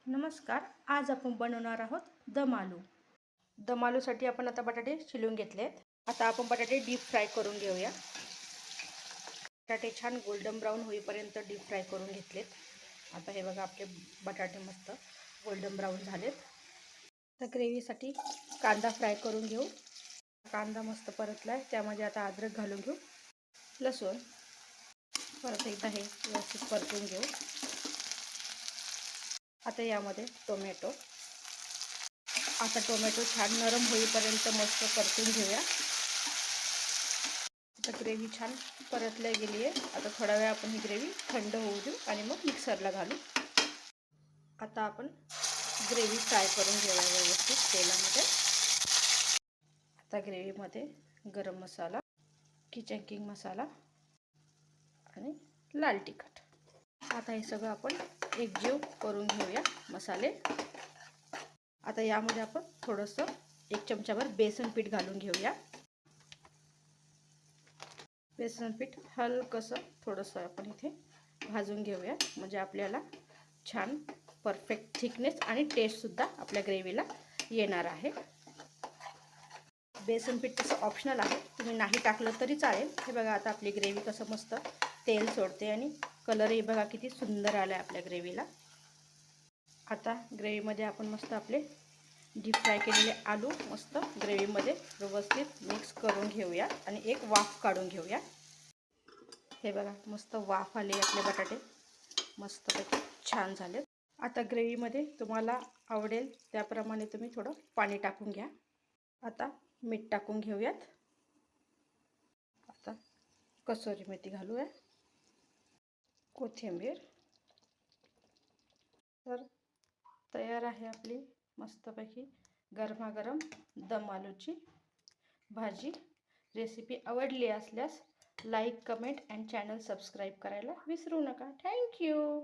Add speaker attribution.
Speaker 1: नमस्कार. आज आपण बनवणार आहोत दम आलू. दम आलूसाठी आपण आता बटाटे शिलून घेतलेत. आता आपण बटाटे डीप फ्राय करून घेऊया. बटाटे छान गोल्डन ब्राऊन होईपर्यंत डीप फ्राय करून घेतलेत. आता हे बघा, आपले बटाटे मस्त गोल्डन ब्राऊन झालेत. तर ग्रेव्हीसाठी कांदा फ्राय करून घेऊ. कांदा मस्त परतलाय, त्यामध्ये आता अद्रक घालून घेऊ. लसूण परत एकदा हे व्यवस्थित परतून घेऊ. आता यामध्ये टोमॅटो. आता टोमॅटो छान नरम होईपर्यंत मस्त परतून घेऊया. आता ग्रेव्ही छान परतल्या गेली आहे. आता थोडा वेळ आपण ही ग्रेव्ही थंड होऊ देऊ आणि मग मिक्सरला घालू. आता आपण ग्रेव्ही फ्राय करून घेऊया व्यवस्थित तेलामध्ये. आता ग्रेव्हीमध्ये गरम मसाला, किचन किंग मसाला आणि लाल तिखट. आता हे सगळं आपण एकजीव करून घेऊया मसाले. आता यामध्ये आपण थोडंसं 1 चमचाभर बेसन पीठ घालून घेऊया. बेसन पीठ हलकंसं थोडंसं आपण इथे भाजून घेऊया, म्हणजे आपल्याला छान परफेक्ट थिकनेस आणि टेस्टसुद्धा आपल्या ग्रेव्हीला येणार आहे. बेसन पीठ तसं ऑप्शनल आहे, तुम्ही नाही टाकलं तरी चालेल. हे बघा, आता आपली ग्रेव्ही कसं मस्त तेल सोडते आणि कलरही बघा किती सुंदर आला आहे आपल्या ग्रेव्हीला. आता ग्रेव्हीमध्ये आपण मस्त आपले डीप फ्राय केलेले आलू मस्त ग्रेव्हीमध्ये व्यवस्थित मिक्स करून घेऊया आणि एक वाफ काढून घेऊया. हे बघा, मस्त वाफ आले आपले बटाटे, मस्तपैकी छान झाले. आता ग्रेव्हीमध्ये तुम्हाला आवडेल त्याप्रमाणे तुम्ही थोडं पाणी टाकून घ्या. आता मीठ टाकून घेऊयात. आता कसुरी मेथी घालूया, कोथिंबीर. तर तयार आहे आपली मस्तपैकी गरमागरम दम आलूची भाजी. रेसिपी आवडली असल्यास like, comment and channel subscribe करायला विसरू नका. थँक्यू.